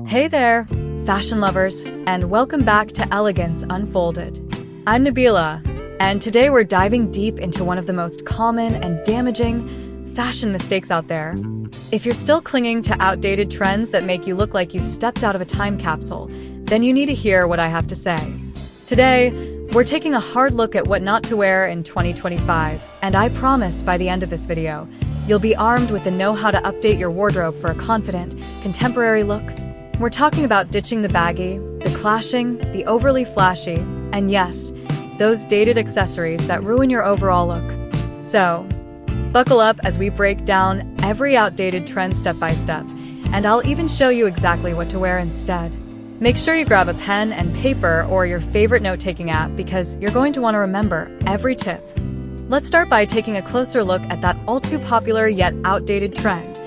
Hey there, fashion lovers, and welcome back to Elegance Unfolded. I'm Nabila, and today we're diving deep into one of the most common and damaging fashion mistakes out there. If you're still clinging to outdated trends that make you look like you stepped out of a time capsule, then you need to hear what I have to say. Today, we're taking a hard look at what not to wear in 2025, and I promise by the end of this video, you'll be armed with the know-how to update your wardrobe for a confident, contemporary look. We're talking about ditching the baggy, the clashing, the overly flashy, and yes, those dated accessories that ruin your overall look. So, buckle up as we break down every outdated trend step by step, and I'll even show you exactly what to wear instead. Make sure you grab a pen and paper or your favorite note-taking app because you're going to want to remember every tip. Let's start by taking a closer look at that all-too-popular yet outdated trend,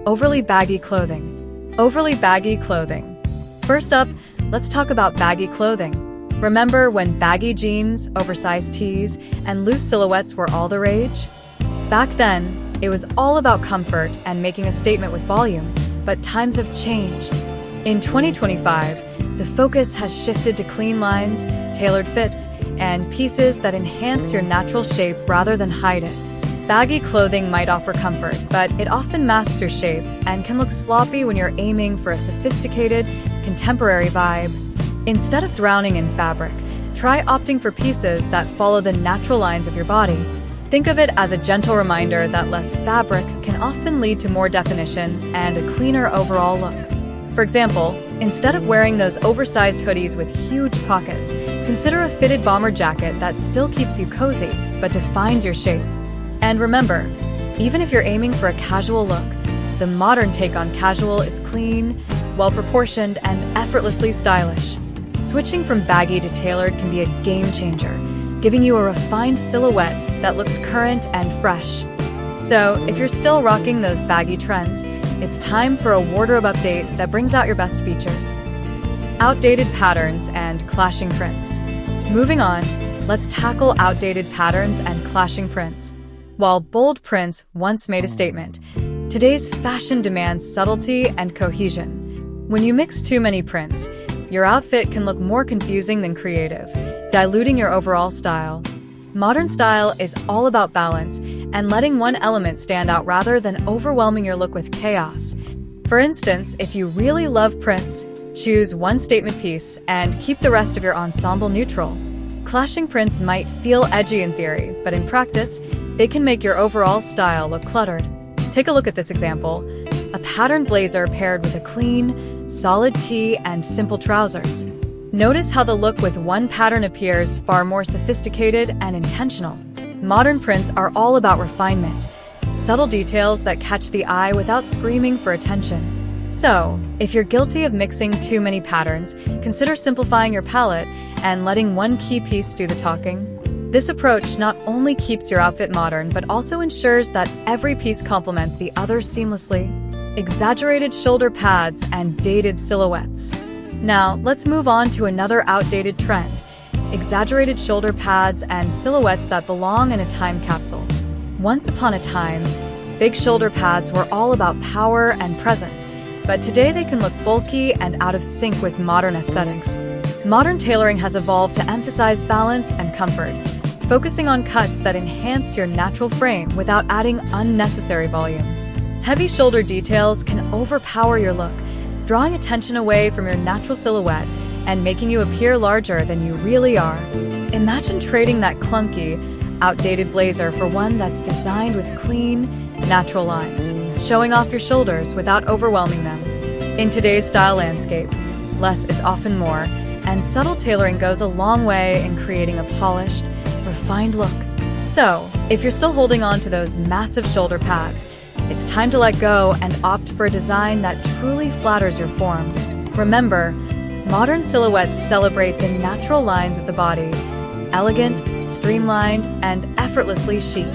overly baggy clothing. Overly baggy clothing. First up, let's talk about baggy clothing. Remember when baggy jeans, oversized tees, and loose silhouettes were all the rage? Back then, it was all about comfort and making a statement with volume, but times have changed. In 2025, the focus has shifted to clean lines, tailored fits, and pieces that enhance your natural shape rather than hide it. Baggy clothing might offer comfort, but it often masks your shape and can look sloppy when you're aiming for a sophisticated, contemporary vibe. Instead of drowning in fabric, try opting for pieces that follow the natural lines of your body. Think of it as a gentle reminder that less fabric can often lead to more definition and a cleaner overall look. For example, instead of wearing those oversized hoodies with huge pockets, consider a fitted bomber jacket that still keeps you cozy but defines your shape. And remember, even if you're aiming for a casual look, the modern take on casual is clean, well-proportioned, and effortlessly stylish. Switching from baggy to tailored can be a game changer, giving you a refined silhouette that looks current and fresh. So, if you're still rocking those baggy trends, it's time for a wardrobe update that brings out your best features. Outdated patterns and clashing prints. Moving on, let's tackle outdated patterns and clashing prints. While bold prints once made a statement, today's fashion demands subtlety and cohesion. When you mix too many prints, your outfit can look more confusing than creative, diluting your overall style. Modern style is all about balance and letting one element stand out rather than overwhelming your look with chaos. For instance, if you really love prints, choose one statement piece and keep the rest of your ensemble neutral. Clashing prints might feel edgy in theory, but in practice, they can make your overall style look cluttered. Take a look at this example. A patterned blazer paired with a clean, solid tee and simple trousers. Notice how the look with one pattern appears far more sophisticated and intentional. Modern prints are all about refinement, subtle details that catch the eye without screaming for attention. So, if you're guilty of mixing too many patterns, consider simplifying your palette and letting one key piece do the talking. This approach not only keeps your outfit modern, but also ensures that every piece complements the others seamlessly. Exaggerated shoulder pads and dated silhouettes. Now, let's move on to another outdated trend, exaggerated shoulder pads and silhouettes that belong in a time capsule. Once upon a time, big shoulder pads were all about power and presence, but today they can look bulky and out of sync with modern aesthetics. Modern tailoring has evolved to emphasize balance and comfort, focusing on cuts that enhance your natural frame without adding unnecessary volume. Heavy shoulder details can overpower your look, drawing attention away from your natural silhouette and making you appear larger than you really are. Imagine trading that clunky, outdated blazer for one that's designed with clean, natural lines, showing off your shoulders without overwhelming them. In today's style landscape, less is often more, and subtle tailoring goes a long way in creating a polished, refined look. So, if you're still holding on to those massive shoulder pads, it's time to let go and opt for a design that truly flatters your form. Remember, modern silhouettes celebrate the natural lines of the body, elegant, streamlined, and effortlessly chic.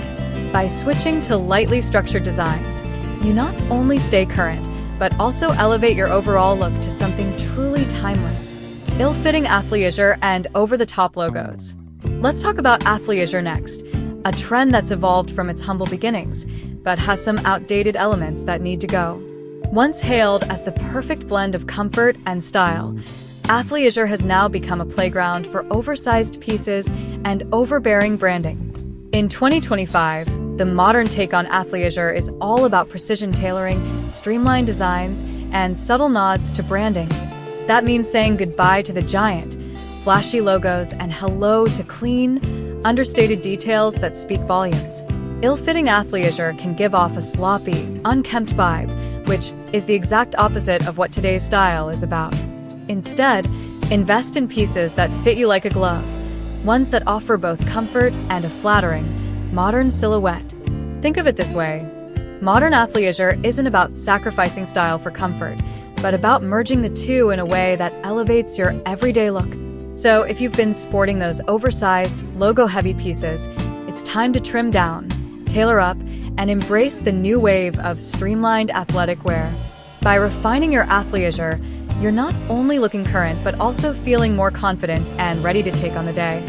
By switching to lightly structured designs, you not only stay current, but also elevate your overall look to something truly timeless. Ill-fitting athleisure and over-the-top logos. Let's talk about athleisure next, a trend that's evolved from its humble beginnings, but has some outdated elements that need to go. Once hailed as the perfect blend of comfort and style, athleisure has now become a playground for oversized pieces and overbearing branding. In 2025, the modern take on athleisure is all about precision tailoring, streamlined designs, and subtle nods to branding. That means saying goodbye to the giant, flashy logos and hello to clean, understated details that speak volumes. Ill-fitting athleisure can give off a sloppy, unkempt vibe, which is the exact opposite of what today's style is about. Instead, invest in pieces that fit you like a glove, ones that offer both comfort and a flattering, modern silhouette. Think of it this way: modern athleisure isn't about sacrificing style for comfort, but about merging the two in a way that elevates your everyday look. So if you've been sporting those oversized, logo-heavy pieces, it's time to trim down, tailor up, and embrace the new wave of streamlined athletic wear. By refining your athleisure, you're not only looking current, but also feeling more confident and ready to take on the day.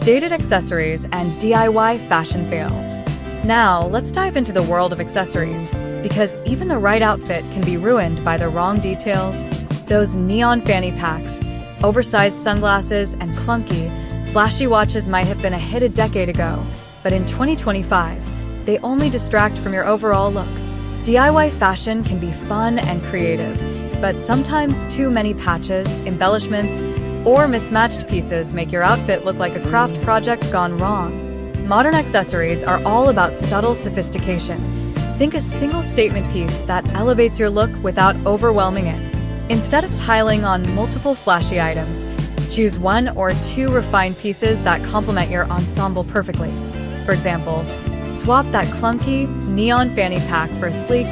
Dated accessories and DIY fashion fails. Now, let's dive into the world of accessories, because even the right outfit can be ruined by the wrong details. Those neon fanny packs, oversized sunglasses, and clunky, flashy watches might have been a hit a decade ago, but in 2025, they only distract from your overall look. DIY fashion can be fun and creative, but sometimes too many patches, embellishments, or mismatched pieces make your outfit look like a craft project gone wrong. Modern accessories are all about subtle sophistication. Think a single statement piece that elevates your look without overwhelming it. Instead of piling on multiple flashy items, choose one or two refined pieces that complement your ensemble perfectly. For example, swap that clunky, neon fanny pack for a sleek,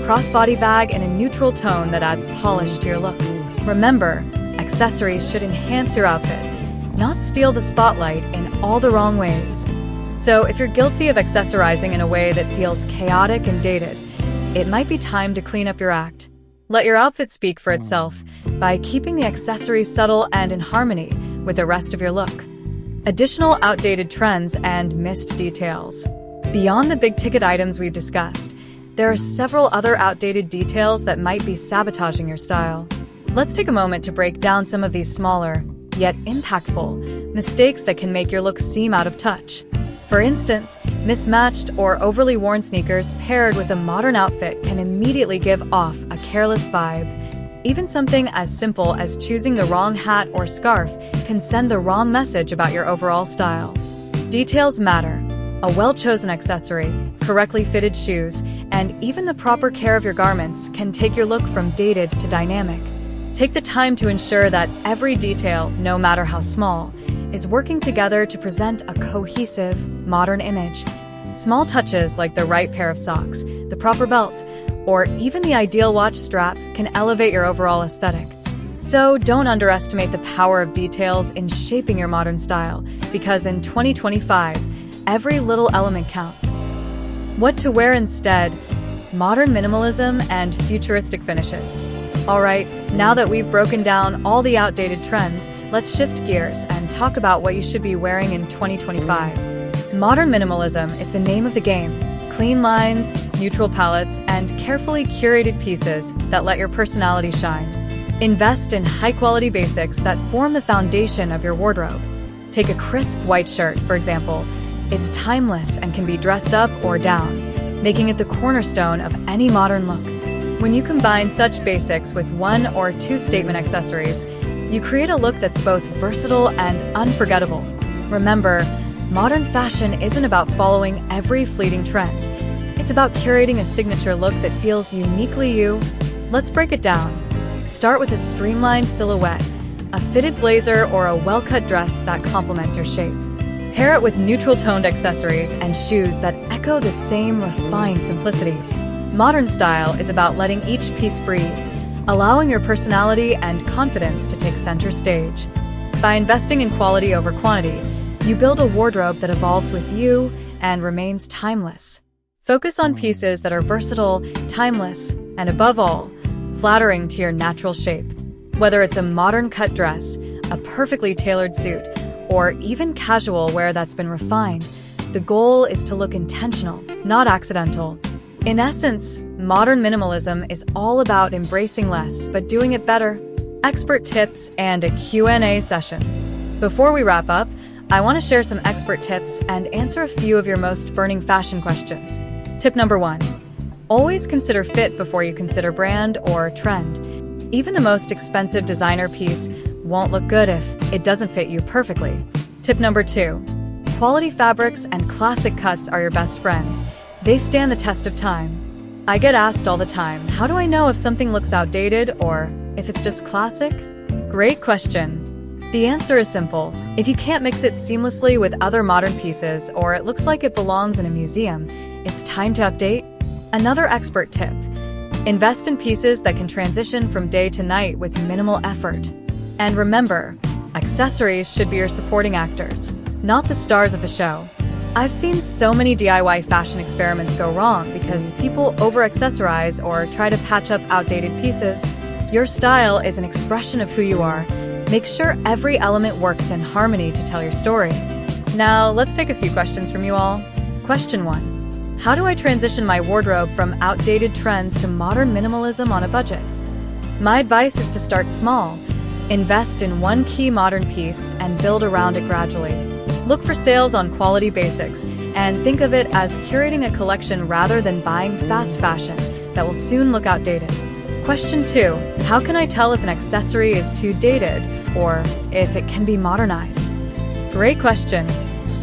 crossbody bag in a neutral tone that adds polish to your look. Remember, accessories should enhance your outfit, not steal the spotlight in all the wrong ways. So if you're guilty of accessorizing in a way that feels chaotic and dated, it might be time to clean up your act. Let your outfit speak for itself by keeping the accessories subtle and in harmony with the rest of your look. Additional outdated trends and missed details. Beyond the big-ticket items we've discussed, there are several other outdated details that might be sabotaging your style. Let's take a moment to break down some of these smaller, yet impactful, mistakes that can make your look seem out of touch. For instance, mismatched or overly worn sneakers paired with a modern outfit can immediately give off a careless vibe. Even something as simple as choosing the wrong hat or scarf can send the wrong message about your overall style. Details matter. A well-chosen accessory, correctly fitted shoes, and even the proper care of your garments can take your look from dated to dynamic. Take the time to ensure that every detail, no matter how small, is working together to present a cohesive, modern image. Small touches like the right pair of socks, the proper belt, or even the ideal watch strap can elevate your overall aesthetic. So don't underestimate the power of details in shaping your modern style, because in 2025, every little element counts. What to wear instead? Modern minimalism and futuristic finishes. Alright, now that we've broken down all the outdated trends, let's shift gears and talk about what you should be wearing in 2025. Modern minimalism is the name of the game. Clean lines, neutral palettes, and carefully curated pieces that let your personality shine. Invest in high-quality basics that form the foundation of your wardrobe. Take a crisp white shirt, for example. It's timeless and can be dressed up or down, making it the cornerstone of any modern look. When you combine such basics with one or two statement accessories, you create a look that's both versatile and unforgettable. Remember, modern fashion isn't about following every fleeting trend. It's about curating a signature look that feels uniquely you. Let's break it down. Start with a streamlined silhouette, a fitted blazer or a well-cut dress that complements your shape. Pair it with neutral-toned accessories and shoes that echo the same refined simplicity. Modern style is about letting each piece breathe, allowing your personality and confidence to take center stage. By investing in quality over quantity, you build a wardrobe that evolves with you and remains timeless. Focus on pieces that are versatile, timeless, and above all, flattering to your natural shape. Whether it's a modern cut dress, a perfectly tailored suit, or even casual wear that's been refined, the goal is to look intentional, not accidental. In essence, modern minimalism is all about embracing less but doing it better. Expert tips and a Q&A session. Before we wrap up, I want to share some expert tips and answer a few of your most burning fashion questions. Tip number 1. Always consider fit before you consider brand or trend. Even the most expensive designer piece won't look good if it doesn't fit you perfectly. Tip number 2. Quality fabrics and classic cuts are your best friends. They stand the test of time. I get asked all the time, how do I know if something looks outdated or if it's just classic? Great question. The answer is simple. If you can't mix it seamlessly with other modern pieces or it looks like it belongs in a museum, it's time to update. Another expert tip. Invest in pieces that can transition from day to night with minimal effort. And remember, accessories should be your supporting actors, not the stars of the show. I've seen so many DIY fashion experiments go wrong because people over-accessorize or try to patch up outdated pieces. Your style is an expression of who you are. Make sure every element works in harmony to tell your story. Now, let's take a few questions from you all. Question 1. How do I transition my wardrobe from outdated trends to modern minimalism on a budget? My advice is to start small. Invest in one key modern piece and build around it gradually. Look for sales on quality basics and think of it as curating a collection rather than buying fast fashion that will soon look outdated. Question 2. How can I tell if an accessory is too dated or if it can be modernized? Great question.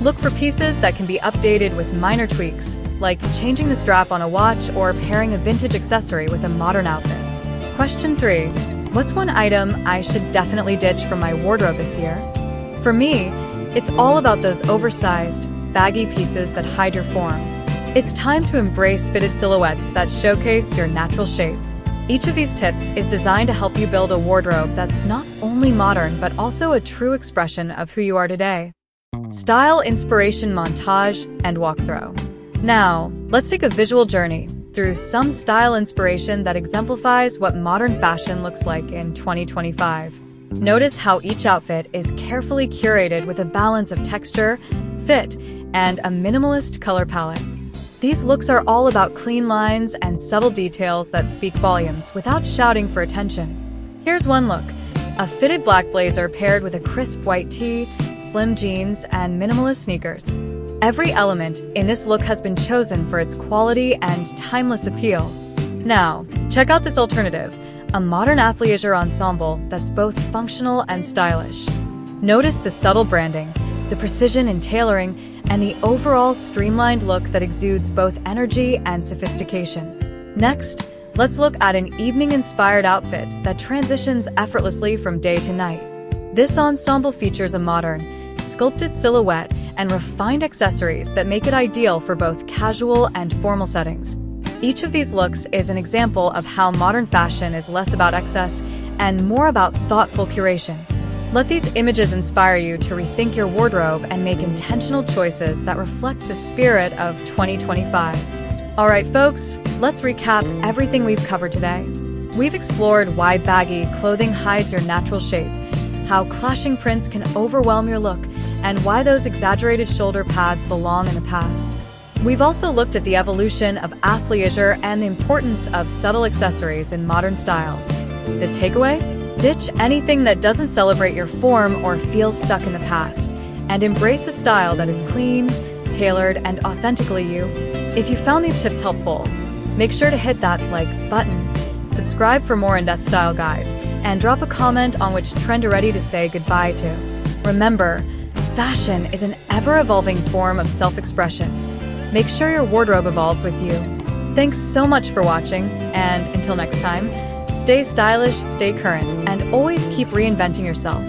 Look for pieces that can be updated with minor tweaks, like changing the strap on a watch or pairing a vintage accessory with a modern outfit. Question 3. What's one item I should definitely ditch from my wardrobe this year? For me, it's all about those oversized, baggy pieces that hide your form. It's time to embrace fitted silhouettes that showcase your natural shape. Each of these tips is designed to help you build a wardrobe that's not only modern but also a true expression of who you are today. Style inspiration montage and walkthrough. Now, let's take a visual journey through some style inspiration that exemplifies what modern fashion looks like in 2025. Notice how each outfit is carefully curated with a balance of texture, fit, and a minimalist color palette. These looks are all about clean lines and subtle details that speak volumes without shouting for attention. Here's one look: a fitted black blazer paired with a crisp white tee, slim jeans, and minimalist sneakers. Every element in this look has been chosen for its quality and timeless appeal. Now, check out this alternative: a modern athleisure ensemble that's both functional and stylish. Notice the subtle branding, the precision in tailoring, and the overall streamlined look that exudes both energy and sophistication. Next, let's look at an evening-inspired outfit that transitions effortlessly from day to night. This ensemble features a modern, sculpted silhouette and refined accessories that make it ideal for both casual and formal settings. Each of these looks is an example of how modern fashion is less about excess and more about thoughtful curation. Let these images inspire you to rethink your wardrobe and make intentional choices that reflect the spirit of 2025. All right, folks, let's recap everything we've covered today. We've explored why baggy clothing hides your natural shape, how clashing prints can overwhelm your look, and why those exaggerated shoulder pads belong in the past. We've also looked at the evolution of athleisure and the importance of subtle accessories in modern style. The takeaway? Ditch anything that doesn't celebrate your form or feels stuck in the past, and embrace a style that is clean, tailored, and authentically you. If you found these tips helpful, make sure to hit that like button, subscribe for more in-depth style guides, and drop a comment on which trend you're ready to say goodbye to. Remember, fashion is an ever-evolving form of self-expression. Make sure your wardrobe evolves with you. Thanks so much for watching, and until next time, stay stylish, stay current, and always keep reinventing yourself.